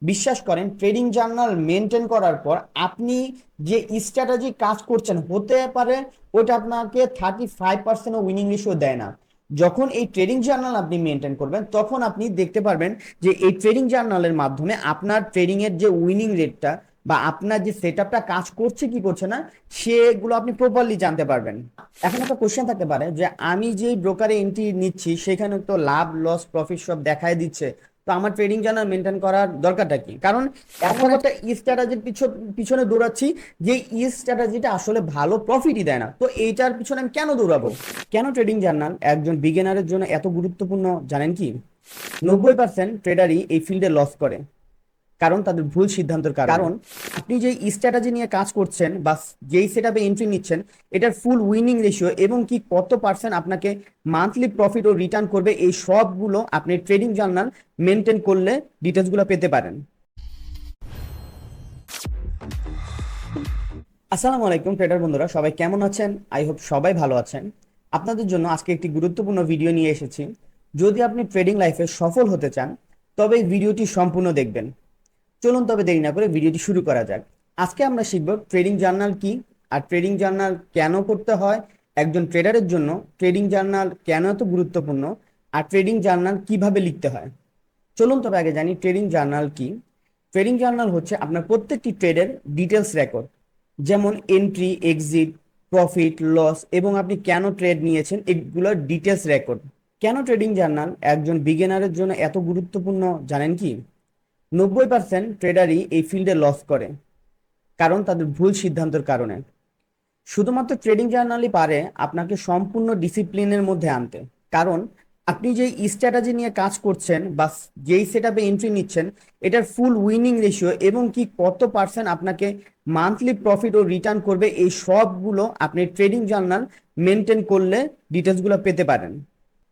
বিশ্বাস করেন, trading journal maintain করার পর আপনি যে স্ট্র্যাটেজি কাজ করছেন হতে পারে ওটা আপনাকে 35% উইনিং রেশিও দেয় না। যখন এই ট্রেডিং জার্নাল আপনি মেনটেন করবেন তখন আপনি দেখতে পারবেন যে এই ট্রেডিং জার্নালের মাধ্যমে আপনার ট্রেডিং এর যে উইনিং রেটটা বা আপনার যে সেট আপটা কাজ করছে কি করছে না সেগুলো আপনি প্রপারলি জানতে পারবেন। এখন একটা কোশ্চেন থাকতে পারে যে আমি যেই ব্রোকারে এন্ট্রি নিচ্ছি সেখানে তো লাভ লস প্রফিট সব দেখায় দিচ্ছে, তো আমার ট্রেডিং জার্নাল মেনটেন করার দরকারটা কি? কারণ এখন একটা স্ট্র্যাটেজির পিছনে দৌড়াচ্ছি যে স্ট্র্যাটেজিটা আসলে ভালো প্রফিটই দেয় না, তো এইটার পিছনে আমি কেন দৌড়াবো? কেন ট্রেডিং জার্নাল একজন বিগিনারের জন্য এত গুরুত্বপূর্ণ জানেন কি? 90% ট্রেডারই এই ফিল্ডে লস করে কারণ তাদের ভুল সিদ্ধান্তের কারণে। কারণ আপনি যে স্ট্র্যাটেজি নিয়ে কাজ করছেন বা যেই সেটআপে এন্ট্রি নিচ্ছেন এটার ফুল উইনিং রেশিও এবং কি কত পার্সেন্ট আপনাকে মান্থলি প্রফিট ও রিটার্ন করবে এই সবগুলো আপনি ট্রেডিং জার্নাল মেনটেন করলে ডিটেলসগুলো পেতে পারেন। আসসালামু আলাইকুম ট্রেডার বন্ধুরা, সবাই কেমন আছেন? আই হোপ সবাই ভালো আছেন। আপনাদের জন্য আজকে একটি গুরুত্বপূর্ণ ভিডিও নিয়ে এসেছি। যদি আপনি ট্রেডিং লাইফে সফল হতে চান তবে এই ভিডিওটি সম্পূর্ণ দেখবেন। চলুন তবে দেরি না করে ভিডিওটি শুরু করা যাক। আজকে আমরা শিখব ট্রেডিং জার্নাল কি, আর ট্রেডিং জার্নাল কেন করতে হয়, একজন ট্রেডারের জন্য ট্রেডিং জার্নাল কেন এত গুরুত্বপূর্ণ, আর ট্রেডিং জার্নাল কিভাবে লিখতে হয়। চলুন তবে আগে জানি ট্রেডিং জার্নাল কি। ট্রেডিং জার্নাল হচ্ছে আপনার প্রত্যেকটি ট্রেডের ডিটেলস রেকর্ড, যেমন এন্ট্রি, এক্সিট, প্রফিট, লস এবং আপনি কেন ট্রেড নিয়েছেন এগুলোর ডিটেলস রেকর্ড। কেন ট্রেডিং জার্নাল একজন বিগিনারের জন্য এত গুরুত্বপূর্ণ জানেন কি? 90% ট্রেডারই এই ফিল্ডে লস করে কারণ তাদের ভুল সিদ্ধান্তের কারণে। শুধুমাত্র ট্রেডিং জার্নালই পারে আপনাকে সম্পূর্ণ ডিসিপ্লিনের মধ্যে আনতে। কারণ আপনি যেই স্ট্র্যাটেজি নিয়ে কাজ করছেন বা যেই সেটআপে এন্ট্রি নিচ্ছেন এটার ফুল উইনিং রেশিও এবং কি কত পার্সেন্ট আপনাকে মান্থলি প্রফিট ও রিটার্ন করবে এই সবগুলো আপনি ট্রেডিং জার্নাল মেনটেন করলে ডিটেলসগুলো পেতে পারেন।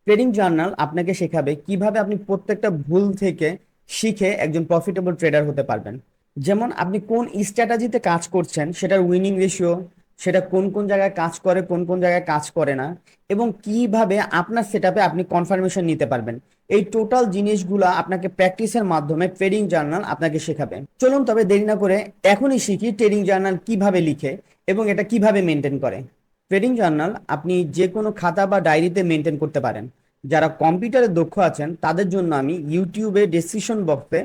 ট্রেডিং জার্নাল আপনাকে শেখাবে কিভাবে আপনি প্রত্যেকটা ভুল থেকে শিখে একজন প্রফিটেবল ট্রেডার হতে পারবেন। যেমন আপনি কোন স্ট্র্যাটেজিতে কাজ করছেন সেটার উইনিং রেশিও, সেটা কোন কোন জায়গায় কাজ করে কোন কোন জায়গায় কাজ করে না, এবং কিভাবে আপনার সেটআপে আপনি কনফার্মেশন নিতে পারবেন। এই টোটাল জিনিসগুলো আপনাকে প্র্যাকটিসের মাধ্যমে ট্রেডিং জার্নাল আপনাকে শেখাবে। চলুন তবে দেরি না করে এখনই শিখি ট্রেডিং জার্নাল কিভাবে লিখে এবং এটা কিভাবে মেনটেন করে। ট্রেডিং জার্নাল আপনি যে কোনো খাতা বা ডায়েরিতে মেনটেন করতে পারেন। যারা কম্পিউটারে দক্ষ আছেন তাদের জন্য আমি ইউটিউবে ডেসক্রিপশন বক্সে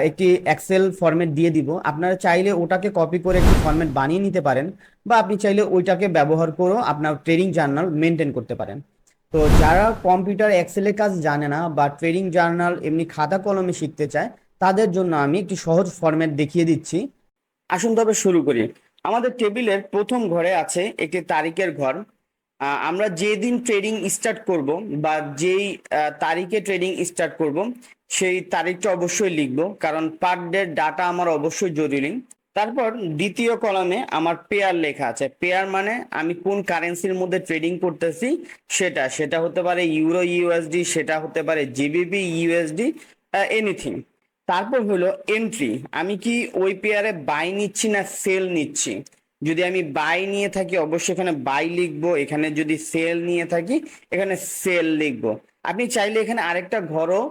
একটি এক্সেল ফরম্যাট দিয়ে দিব, আপনারা চাইলে ওটাকে কপি করে একটি ফরম্যাট বানিয়ে নিতে পারেন বা আপনি চাইলে ওইটাকে ব্যবহার করেও আপনার ট্রেডিং জার্নাল মেনটেন করতে পারেন। তো যারা কম্পিউটার এক্সেলের কাজ জানে না বা ট্রেডিং জার্নাল এমনি খাতা কলমে শিখতে চায় তাদের জন্য আমি একটি সহজ ফরম্যাট দেখিয়ে দিচ্ছি। আসুন তবে শুরু করি। আমাদের টেবিলের প্রথম ঘরে আছে একটি তারিখের ঘর। আমরা যেদিন ট্রেডিং স্টার্ট করব বা যেই তারিখে ট্রেডিং স্টার্ট করব সেই তারিখটা অবশ্যই লিখব, কারণ পার ডে ডাটা আমার অবশ্যই জরুরি। তারপর দ্বিতীয় কলামে আমার পেয়ার লেখা আছে। পেয়ার মানে আমি কোন কারেন্সির মধ্যে ট্রেডিং করতেছি সেটা সেটা হতে পারে ইউরো ইউএসডি, সেটা হতে পারে জিবিপি ইউএসডি, এনিথিং। তারপর হলো এন্ট্রি, আমি কি ওই পেয়ারে বাই নিচ্ছি না সেল নিচ্ছি। যদি আমি বাই নিয়ে থাকি অবশ্যই এখানে বাই লিখবো, এখানে যদি সেল নিয়ে থাকি এখানে সেল লিখবো। আপনি চাইলে এখানে আরেকটা ঘরও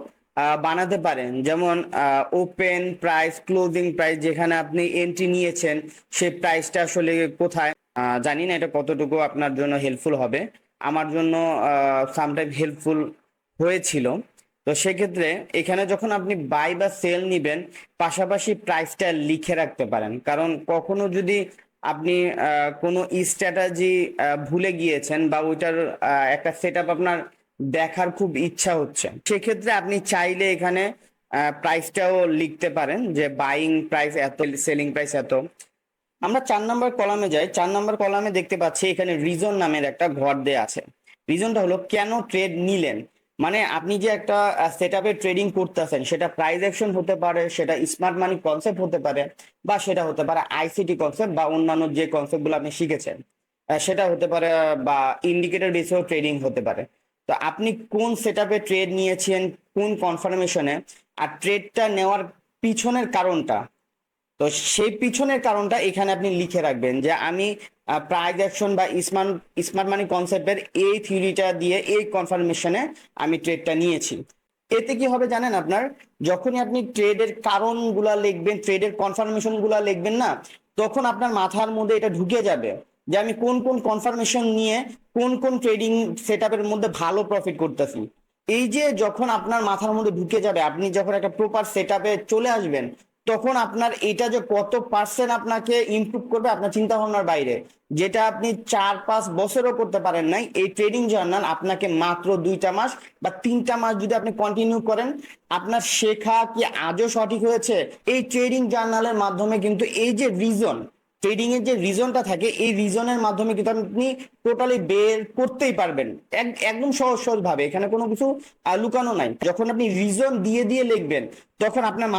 বানাতে পারেন, যেমন ওপেন প্রাইস, ক্লোজিং প্রাইস, যেখানে আপনি এন্ট্রি নিয়েছেন সেই প্রাইসটা আসলে কোথায়। জানি না এটা কতটুকু আপনার জন্য হেল্পফুল হবে, আমার জন্য সামটাইম হেল্পফুল হয়েছিল। তো সেক্ষেত্রে এখানে যখন আপনি বাই বা সেল নিবেন পাশাপাশি প্রাইসটা লিখে রাখতে পারেন, কারণ কখনো যদি আপনি কোনো স্ট্র্যাটেজি ভুলে গিয়েছেন বা ওইটার একটা সেটআপ আপনার দেখার খুব ইচ্ছা হচ্ছে, সেক্ষেত্রে আপনি চাইলে এখানে প্রাইসটাও লিখতে পারেন যে বাইং প্রাইস এত, সেলিং প্রাইস এত। আমরা 4 নম্বর কলামে যাই। 4 নম্বর কলামে দেখতে পাচ্ছি এখানে রিজন নামের একটা ঘর দেয়া আছে। রিজনটা হলো কেন ট্রেড নিলেন, মানে আপনি যে একটা সেটআপে ট্রেডিং করতেছেন সেটা প্রাইস অ্যাকশন হতে পারে, সেটা স্মার্ট মানি কনসেপ্ট হতে পারে, বা সেটা হতে পারে আইসিটি কনসেপ্ট বা অন্যান্য যে কনসেপ্টগুলো আপনি শিখেছেন সেটা হতে পারে, বা ইন্ডিকেটর বেসেও ট্রেডিং হতে পারে। তো আপনি কোন সেটআপে ট্রেড নিয়েছেন, কোন কনফার্মেশনে, আর ট্রেডটা নেওয়ার পিছনের কারণটা, তো সেই পিছনের কারণটা এখানে আপনি লিখে রাখবেন যে আমি প্রাইস অ্যাকশন বা স্মার্ট স্মার্ট মানি কনসেপ্টের এই থিওরিটা দিয়ে এই কনফার্মেশনে আমি ট্রেডটা নিয়েছি। এতে কি হবে জানেন, আপনার যখনই আপনি ট্রেডের কারণগুলা লিখবেন, ট্রেডের কনফার্মেশন গুলা লিখবেন না, তখন আপনার মাথার মধ্যে এটা ঢুকে যাবে যে আমি কোন কোন কনফার্মেশন নিয়ে কোন কোন ট্রেডিং সেটআপের মধ্যে ভালো প্রফিট করতেছি। এই যে যখন আপনার মাথার মধ্যে ঢুকে যাবে, আপনি যখন একটা প্রপার সেটআপে চলে আসবেন, তখন আপনার এটা যে কত পার্সেন্ট আপনাকে ইমপ্রুভ করবে আপনার চিন্তা ভাবনার বাইরে। যেটা আপনি 4-5 বছরও করতে পারেন নাই, এই ট্রেডিং জার্নাল আপনাকে মাত্র 2টা মাস বা 3টা মাস যদি আপনি কন্টিনিউ করেন, আপনার শেখা কি আজও সঠিক হয়েছে। এই ট্রেডিং জার্নালের মাধ্যমে কিন্তু এই যে রিজন, ট্রেডিং এর যে রিজনটা থাকে, এই রিজনের মাধ্যমে কিন্তু আপনি টোটালি বের করতেই পারবেন একদম সহজ সহজ ভাবে। এখানে কোনো কিছু লুকানো নাই। যখন আপনি রিজন দিয়ে দিয়ে লিখবেন, তখন আপনার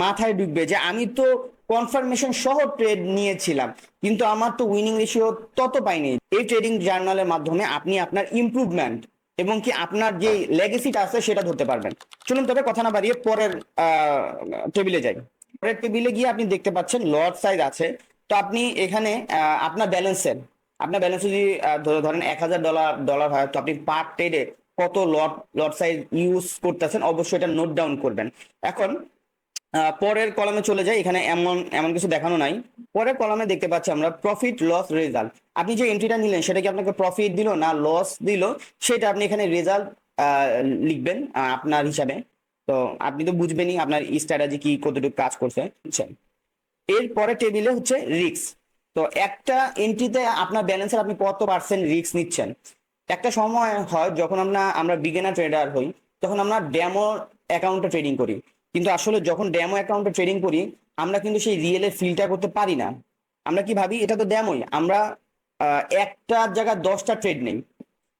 মাথায় ঢুকবে যে আমি তো কনফার্মেশন সহ ট্রেড নিয়েছিলাম, কিন্তু আমার তো উইনিং রেশিও তত পাইনি। এই ট্রেডিং জার্নালের মাধ্যমে আপনি আপনার ইমপ্রুভমেন্ট এবং কি আপনার যে লেগেসিটা আছে সেটা ধরতে পারবেন। চলুন তবে কথা না বাড়িয়ে পরের টেবিলে যাই। পরের টেবিলে গিয়ে আপনি দেখতে পাচ্ছেন লট সাইজ আছে। তো আপনি এখানে আপনার ব্যালেন্স যদি ধরেন $1000 হয়, তো আপনি পার ট্রেডে কত লট লট সাইজ ইউজ করতেছেন অবশ্যই এটা নোট ডাউন করবেন। এখন পরের কলামে চলে যাই। এখানে এমন এমন কিছু দেখানো নাই। পরের কলামে দেখতে পাচ্ছি আমরা প্রফিট লস রেজাল্ট। আপনি যে এন্ট্রিটা নিলেন সেটা কি আপনাকে প্রফিট দিল না লস দিল, সেটা আপনি এখানে রেজাল্ট লিখবেন আপনার হিসাবে। তো আপনি তো বুঝবেনই আপনার স্ট্র্যাটেজি কি কতটুকু কাজ করছে, বুঝছেন। এরপরে টেবিলে হচ্ছে রিস্ক। তো একটা এন্ট্রিতে আপনার ব্যালেন্সের আপনি কত পার্সেন্ট রিস্ক নিচ্ছেন। একটা সময় হয় যখন আমরা বিগিনার ট্রেডার হই, তখন আমরা ডেমো অ্যাকাউন্টে ট্রেডিং করি। কিন্তু আসলে যখন ডেমো অ্যাকাউন্টে ট্রেডিং করি, আমরা কিন্তু সেই রিয়েলের ফিলটা করতে পারি না। আমরা কি ভাবি এটা তো ডেমোই, আমরা একটা জায়গায় 10টা ট্রেড নেই।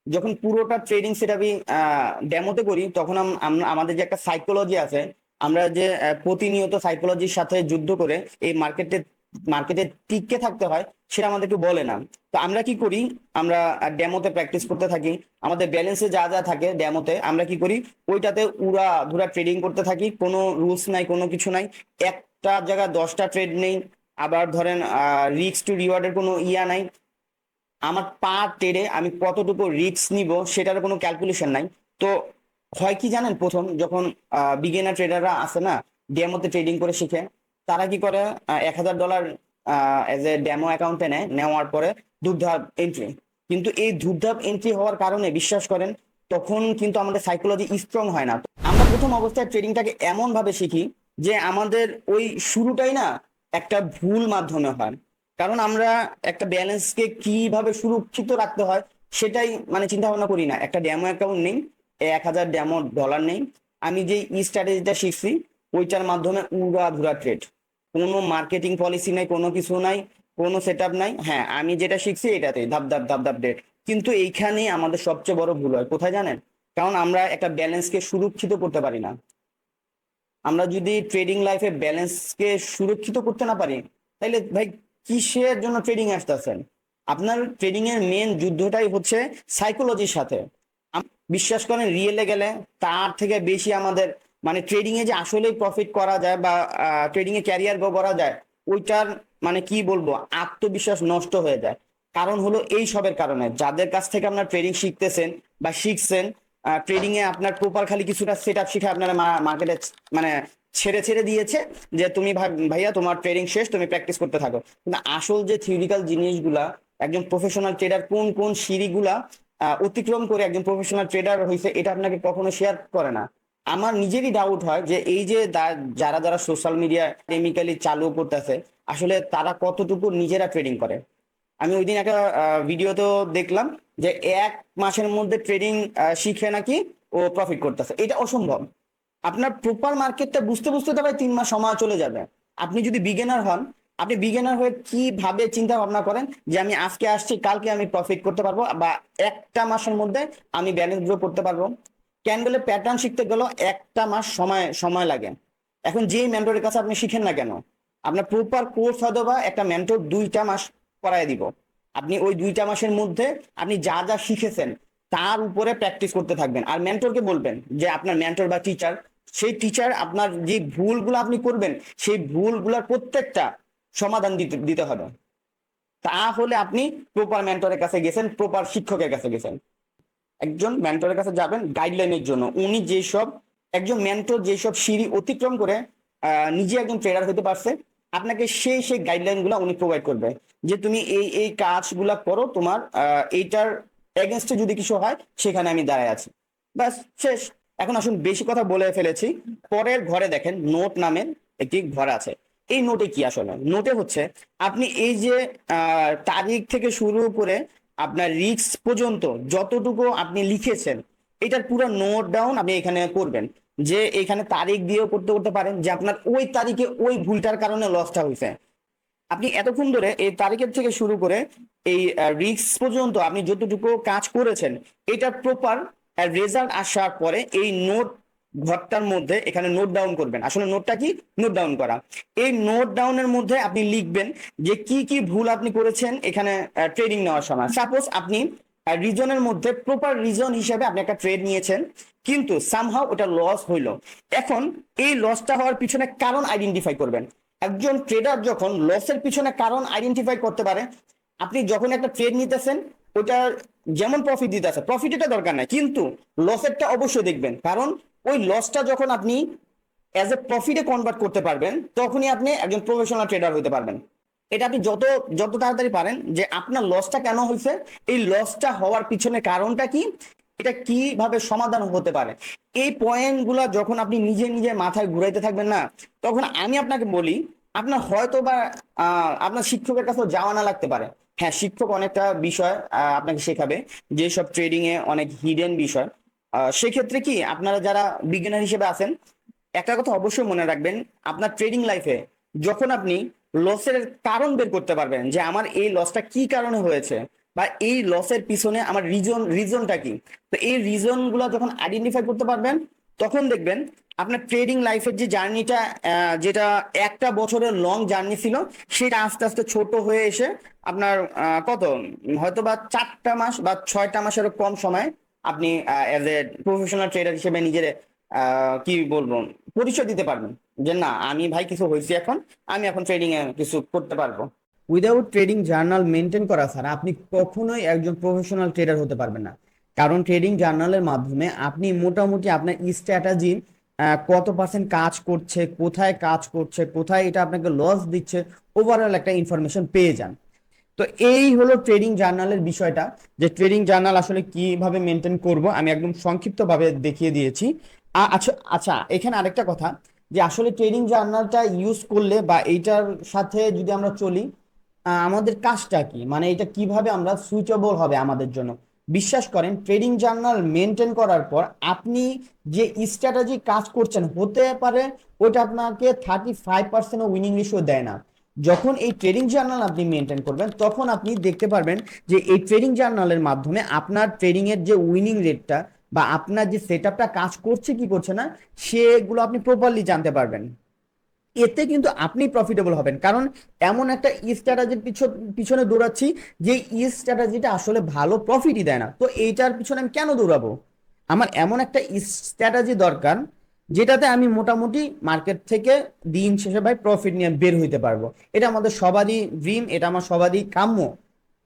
যখন পুরোটা ট্রেডিং সেটআপই ডেমোতে করি, তখন আমাদের যে একটা সাইকোলজি আছে, আমরা যে প্রতিনিয়ত সাইকোলজির সাথে যুদ্ধ করে এই মার্কেটে টিকে থাকতে হয়, সেটা আমাদেরকে বলে না। তো আমরা কি করি, আমরা ডেমোতে প্র্যাকটিস করতে থাকি। আমাদের ব্যালেন্সে যা যা থাকে ডেমোতে আমরা কি করি, ওইটাতে উড়া ধুরা ট্রেডিং করতে থাকি। কোনো রুলস নাই, কোনো কিছু নাই। একটা জায়গায় 10টা ট্রেড নেই। আবার ধরেন রিস্ক টু রিওয়ার্ডের কোনো ইয়া নাই। আমার পার ট্রেডে আমি কতটুকু রিস্ক নিব সেটার কোনো ক্যালকুলেশন নাই। তো হয় কি জানেন, প্রথম যখন বিগিনার ট্রেডাররা আসে না, ডেমোতে ট্রেডিং করে শিখে, তারা কি করে $1000 এজ এ ডেমো অ্যাকাউন্টে নেওয়ার পরে ধূপধাপ এন্ট্রি। কিন্তু এই ধূপধাপ এন্ট্রি হওয়ার কারণে বিশ্বাস করেন, তখন কিন্তু আমাদের সাইকোলজি স্ট্রং হয় না। আমরা প্রথম অবস্থায় ট্রেডিংটাকে এমন ভাবে শিখি যে আমাদের ওই শুরুটাই না একটা ভুল মাধ্যমে হয়। কারণ আমরা একটা ব্যালেন্সকে কিভাবে সুরক্ষিত রাখতে হয় সেটাই মানে চিন্তা ভাবনা করি না। একটা ডেমো অ্যাকাউন্ট নেই, 1000 ডেমো ডলার নেই। আমি যে স্ট্র্যাটেজিটা শিখছি ওইটার মাধ্যমে উড়াধুরা ট্রেড। কোনো মার্কেটিং পলিসি নাই, কোনো কিছু নাই, কোনো সেট আপ নাই। হ্যাঁ, আমি যেটা শিখছি এটাতে ধাপ ধাপ ধাপ ধাপ ডেট। কিন্তু এইখানে আমাদের সবচেয়ে বড় ভুল হয় কোথায় জানেন, কারণ আমরা একটা ব্যালেন্সকে সুরক্ষিত করতে পারি না। আমরা যদি ট্রেডিং লাইফে ব্যালেন্সকে সুরক্ষিত করতে না পারি, তাহলে ভাই কিসের জন্য ট্রেডিং আসতেছেন। আপনার ট্রেডিং এর মেন যুদ্ধটাই হচ্ছে সাইকোলজির সাথে। বিশ্বাস করেন, রিয়েলে গেলে তার থেকে বেশি আমাদের মানে ট্রেডিং এ যে আসলে প্রফিট করা যায় বা ট্রেডিং এ ক্যারিয়ার গ্রো করা যায়, ওইটার মানে কি বলবো, আত্মবিশ্বাস নষ্ট হয়ে যায়। কারণ হলো এই সবের কারণে, যাদের কাছ থেকে আপনার ট্রেডিং শিখতেছেন বা শিখছেন, ট্রেডিং এ আপনার প্রপার খালি কিছুটা সেট আপ শিখে আপনারা মার্কেটে মানে ছেড়ে ছেড়ে দিয়েছে যে তুমি ভাইয়া তোমার ট্রেডিং শেষ, তুমি প্র্যাকটিস করতে থাকো। কিন্তু আসল যে থিওরিক্যাল জিনিসগুলা, একজন প্রফেশনাল ট্রেডার কোন কোন সিঁড়িগুলা অতিক্রম করে একজন প্রফেশনাল ট্রেডার হয়েছে, এটা আপনাকে কখনো শেয়ার করে না। আমার নিজেরই ডাউট হয় যে এই যে যারা যারা সোশ্যাল মিডিয়া কেমিক্যালি চালু করতেছে, আসলে তারা কতটুকু নিজেরা ট্রেডিং করে। আমি ওই দিন একটা ভিডিওতেও দেখলাম যে 1 মাসের মধ্যে ট্রেডিং শিখে নাকি ও প্রফিট করতেছে। এটা অসম্ভব। আপনার প্রপার মার্কেটটা বুঝতে বুঝতে তো ভাই 3 মাস সময় চলে যাবে। আপনি যদি বিগিনার হন, আপনি বিগিনার হয়ে কিভাবে চিন্তা ভাবনা করেন যে আমি আজকে আসছি কালকে আমি প্রফিট করতে পারবো বা একটা মাসের মধ্যে আমি ব্যালেন্স গ্রো করতে পারবো। ক্যান্ডেলের প্যাটার্ন শিখতে গেলেও একটা মাস সময় সময় লাগে। এখন যেই মেন্টরের কাছে আপনি শিখেন না কেন, আপনার প্রপার কোর্স হয়তো বা একটা মেন্টর 2টা মাস পড়ায় দিব। আপনি ওই 2টা মাসের মধ্যে আপনি যা যা শিখেছেন তার উপরে প্র্যাকটিস করতে থাকবেন। আর মেন্টরকে বলবেন যে আপনার মেন্টর বা টিচার, সেই টিচার আপনার যে ভুলগুলো আপনি করবেন সেই ভুলগুলোর প্রত্যেকটা সমাধান দিতে দিতে হবে। তাহলে আপনি প্রপার মেন্টরের কাছে গেছেন, প্রপার শিক্ষকের কাছে গেছেন। একজন মেন্টরের কাছে যাবেন গাইডলাইনের জন্য, উনি যেসব একজন মেন্টর যেসব সিঁড়ি অতিক্রম করে নিজে একজন ট্রেডার হতে পারছে, আপনাকে সেই গাইডলাইন গুলা উনি প্রোভাইড করবে যে তুমি এই কাজগুলা করো, তোমার এইটার এগেনস্টে যদি কিছু হয় সেখানে আমি দাঁড়ায় আছি। ব্যাস, শেষ। এখন আসুন, বেশি কথা বলে ফেলেছি। পরের ঘরে দেখেন নোট নামের একটি ঘর আছে। এই নোটে কি? আসলে নোটে হচ্ছে আপনি এই যে তারিখ থেকে শুরু করে আপনার রিস্ক পর্যন্ত যতটুকু আপনি লিখেছেন, এটার পুরো নোট ডাউন আপনি এখানে করবেন। যে এখানে তারিখ দিয়েও করতে করতে পারেন যে আপনার ওই তারিখে ওই ভুলটার কারণে লসটা হয়েছে। আপনি এতক্ষণ ধরে এই তারিখের থেকে শুরু করে এই রিস্ক পর্যন্ত আপনি যতটুকু কাজ করেছেন, এটা প্রপার রেজাল্ট আসার পরে এই নোট ঘরটার মধ্যে এখানে নোট ডাউন করবেন। আসলে নোটটা কি? নোট ডাউন করা। এই নোট ডাউনের মধ্যে আপনি লিখবেন যে কি কি ভুল আপনি করেছেন এখানে ট্রেডিং নেওয়ার সময়। সাপোজ আপনি রিজনের মধ্যে প্রপার রিজন হিসেবে আপনি একটা ট্রেড নিয়েছেন, কিন্তু সামহাও ওটা লস হইলো। এখন এই লসটা হওয়ার পিছনে কারণ আইডেন্টিফাই করবেন। একজন ট্রেডার যখন লসের পিছনে কারণ আইডেন্টিফাই করতে পারে, আপনি যখন একটা ট্রেড নিতেছেন ওটার যেমন প্রফিট দিতেছে, প্রফিট এটা দরকার নাই, কিন্তু লসেরটা অবশ্যই দেখবেন। কারণ ওই লসটা যখন আপনি অ্যাজ এ প্রফিটে কনভার্ট করতে পারবেন, তখনই আপনি একজন প্রফেশনাল ট্রেডার হতে পারবেন। এটা আপনি যত যত তাড়াতাড়ি পারেন যে আপনার লসটা কেন হয়েছে, এই লসটা হওয়ার পিছনে কারণটা কি, এটা কিভাবে সমাধান হতে পারে, এই পয়েন্ট গুলা যখন আপনি নিজে নিজে মাথায় ঘুরাইতে থাকবেন না, তখন আমি আপনাকে বলি আপনার হয়তো বা আপনার শিক্ষকের কাছে যাওয়া না লাগতে পারে। হ্যাঁ, শিক্ষক অনেকটা বিষয় আপনাকে শেখাবে, যেসব ট্রেডিং এ অনেক হিডেন বিষয়। সেক্ষেত্রে কি আপনারা যারা বিগিনার হিসেবে আছেন, একটা কথা অবশ্যই মনে রাখবেন, আপনার ট্রেডিং লাইফে যখন আপনি লসের কারণ বের করতে পারবেন যে আমার এই লসটা কি কারণে হয়েছে, বা এই লসের পিছনে আমার রিজনটা কি, তো এই রিজন গুলা যখন আইডেন্টিফাই করতে পারবেন, তখন দেখবেন আপনার ট্রেডিং লাইফের যে জার্নিটা, যেটা একটা বছরের লং জার্নি ছিল, সেটা আস্তে আস্তে ছোট হয়ে এসে আপনার কত, হয়তো বা 4টা মাস বা 6টা মাসেরও কম সময় আপনি এজ এ প্রফেশনাল ট্রেডার হিসেবে নিজের কি বলবো পরিচয় দিতে পারবেন যে না, আমি ভাই কিছু হয়েছি, এখন আমি এখন ট্রেডিং এ কিছু করতে পারবো। উইদাউট ট্রেডিং জার্নাল মেনটেন করা ছাড়া আপনি কখনোই একজন প্রফেশনাল ট্রেডার হতে পারবেন না। কারণ ট্রেডিং জার্নালের মাধ্যমে আপনি মোটামুটি আপনার স্ট্র্যাটেজি কত পার্সেন্ট কাজ করছে, কোথায় কাজ করছে, কোথায় এটা আপনাকে লস দিচ্ছে, ওভারঅল একটা ইনফরমেশন পেয়ে যান। তো এই হলো ট্রেডিং জার্নালের বিষয়টা, যে ট্রেডিং জার্নাল আসলে কিভাবে মেনটেন করব আমি একদম সংক্ষিপ্তভাবে দেখিয়ে দিয়েছি। আচ্ছা আচ্ছা, এখানে আরেকটা কথা, যে আসলে ট্রেডিং জার্নালটা ইউজ করলে বা এইটার সাথে যদি আমরা চলি, আমাদের কাজটা কি, মানে এটা কিভাবে আমরা সুইটেবল হবে আমাদের জন্য। বিশ্বাস করেন, ট্রেডিং জার্নাল মেনটেন করার পর আপনি যে স্ট্র্যাটেজি কাজ করছেন, হতে পারে ওটা আপনাকে 35% উইনিং রেশিও দেয় না। যখন এই ট্রেডিং জার্নাল আপনি মেনটেন করবেন, তখন আপনি দেখতে পারবেন যে এই ট্রেডিং জার্নালের মাধ্যমে আপনার ট্রেডিং এর যে উইনিং রেটটা বা আপনার যে সেটআপটা কাজ করছে কি করছে না, সেগুলো আপনি প্রপারলি জানতে পারবেন। এতে কিন্তু আপনি প্রফিটেবল হবেন, কারণ এমন একটা স্ট্র্যাটেজির পিছনে দৌড়াচ্ছি যে স্ট্র্যাটেজিটা আসলে ভালো প্রফিটই দেয় না, তো এইটার পিছনে আমি কেন দৌড়াবো? আমার এমন একটা স্ট্র্যাটেজি দরকার যেটাতে আমি মোটামুটি মার্কেট থেকে দিন শেষে ভাই প্রফিট নিয়ে বের হইতে পারবো। এটা আমাদের সবারই ড্রিম, এটা আমার সবারই কাম্য।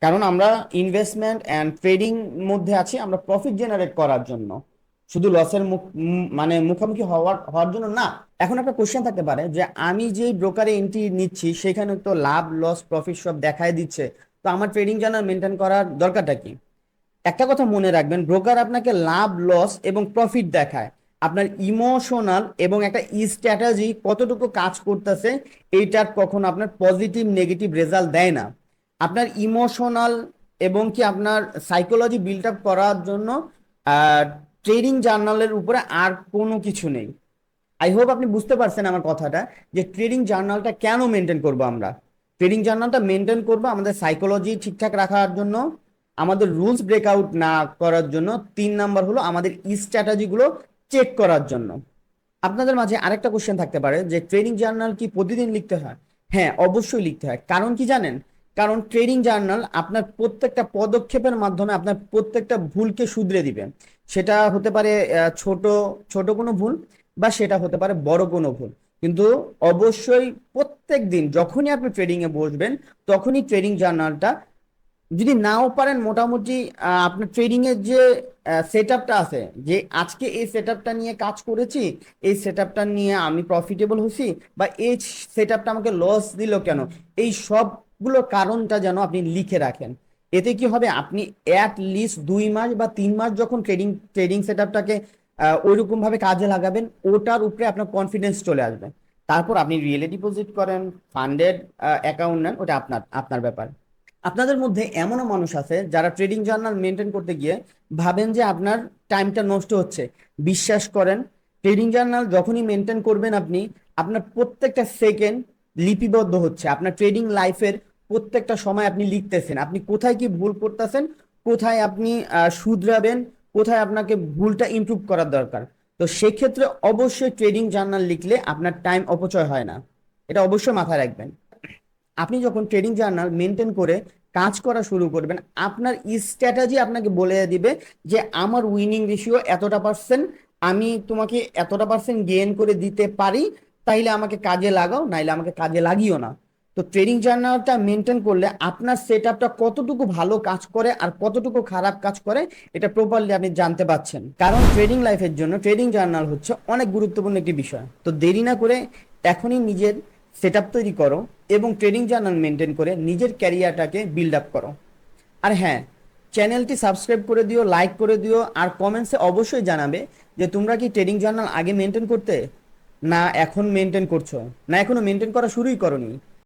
কারণ আমরা ইনভেস্টমেন্ট অ্যান্ড ট্রেডিং মধ্যে আছি আমরা প্রফিট জেনারেট করার জন্য, শুধু লসের মানে মুখোমুখি হওয়ার জন্য না। এখন একটা কোশ্চেন থাকতে পারে যে আমি যে ব্রোকারে এন্ট্রি নিচ্ছি সেখানে তো লাভ লস প্রফিট সব দেখায় দিচ্ছে, তো আমার ট্রেডিং জার্নাল মেনটেন করার দরকারটা কি? একটা কথা মনে রাখবেন, ব্রোকার আপনাকে লাভ লস এবং প্রফিট দেখায়, আপনার ইমোশনাল এবং একটা স্ট্র্যাটেজি কতটুকু কাজ করতেছে এইটার কখনো আপনার পজিটিভ নেগেটিভ রেজাল্ট দেয় না। আপনার ইমোশনাল এবং কি আপনার সাইকোলজি বিল্ড আপ করার জন্য ট্রেডিং জার্নালের উপরে আর কোনো কিছু নেই। আই হোপ আপনি বুঝতে পারছেন আমার কথাটা, যে ট্রেডিং জার্নালটা কেন মেনটেন করব আমরা। ট্রেডিং জার্নালটা মেনটেন করব আমাদের সাইকোলজি ঠিকঠাক রাখার জন্য, আমাদের রুলস ব্রেকআউট না করার জন্য, 3 নাম্বার হলো আমাদের স্ট্র্যাটেজিগুলো চেক করার জন্য। আপনাদের মাঝে আরেকটা কোশ্চেন থাকতে পারে যে ট্রেডিং জার্নাল কি প্রতিদিন লিখতে হয়? হ্যাঁ, অবশ্যই লিখতে হয়। কারণ কি জানেন? কারণ ট্রেডিং জার্নাল আপনার প্রত্যেকটা পদক্ষেপের মাধ্যমে আপনার প্রত্যেকটা ভুলকে শুধরে দিবে। সেটা হতে পারে ছোট ছোট কোনো ভুল, বা সেটা হতে পারে বড় কোনো ভুল। কিন্তু অবশ্যই প্রত্যেক দিন যখনই আপনি ট্রেডিং এ বসবেন, তখনই ট্রেডিং জার্নালটা যদি নাও পারেন মোটামুটি আপনার ট্রেডিং এর যে সেট আপটা আছে, যে আজকে এই সেট আপটা নিয়ে কাজ করেছি, এই সেট আপটা নিয়ে আমি প্রফিটেবল হয়েছি, বা এই সেট আপটা আমাকে লস দিল কেন, এই সবগুলোর কারণটা যেন আপনি লিখে রাখেন। এতে কি হবে, আপনি অ্যাট লিস্ট 2 মাস বা 3 মাস যখন ট্রেডিং ট্রেডিং সেট আপটাকে ওইরকম ভাবে কাজে লাগাবেন, ওটার উপরে আপনার কনফিডেন্স চলে আসবে। তারপর আপনি রিয়েলে ডিপোজিট করেন, ফান্ডেড অ্যাকাউন্ট নেন, ওটা আপনার আপনার ব্যাপার। আপনাদের মধ্যে এমনও মানুষ আছে যারা ট্রেডিং জার্নাল মেনটেন করতে গিয়ে ভাবেন যে আপনার টাইমটা নষ্ট হচ্ছে। বিশ্বাস করেন, ট্রেডিং জার্নাল যখনই মেনটেন করবেন আপনি, আপনার প্রত্যেকটা সেকেন্ড লিপিবদ্ধ হচ্ছে। আপনার ট্রেডিং লাইফের প্রত্যেকটা সময় আপনি লিখতেছেন, আপনি কোথায় কি ভুল করতেছেন, কোথায় আপনি শুধরাবেন, কোথায় আপনাকে ভুলটা ইমপ্রুভ করার দরকার। তো সেক্ষেত্রে অবশ্যই ট্রেডিং জার্নাল লিখলে আপনার টাইম অপচয় হয় না, এটা অবশ্যই মাথায় রাখবেন। আপনি যখন ট্রেডিং জার্নাল মেনটেন করে কাজ করা শুরু করবেন, আপনার স্ট্র্যাটেজি আপনাকে বলে দিবে যে আমার উইনিং রেশিও এতটা পার্সেন্ট, আমি তোমাকে এতটা পার্সেন্ট গেইন করে দিতে পারি, তাইলে আমাকে কাজে লাগাও, নাইলে আমাকে কাজে লাগিও না। তো ট্রেডিং জার্নালটা মেনটেন করলে আপনার সেট আপটা কতটুকু ভালো কাজ করে আর কতটুকু খারাপ কাজ করে, এটা প্রপারলি আপনি জানতে পারছেন। কারণ ট্রেডিং লাইফের জন্য ট্রেডিং জার্নাল হচ্ছে অনেক গুরুত্বপূর্ণ একটি বিষয়। তো দেরি না করে এখনই নিজের সেট আপ তৈরি করো এবং ট্রেডিং জার্নাল মেনটেন করে নিজের ক্যারিয়ারটাকে বিল্ড আপ করো। আর হ্যাঁ, চ্যানেলটি সাবস্ক্রাইব করে দিও, লাইক করে দিও, আর কমেন্টসে অবশ্যই জানাবে যে তোমরা কি ট্রেডিং জার্নাল আগে মেনটেন করতে, না এখন মেনটেন করছো, না এখনো মেনটেন করা শুরুই করোনি।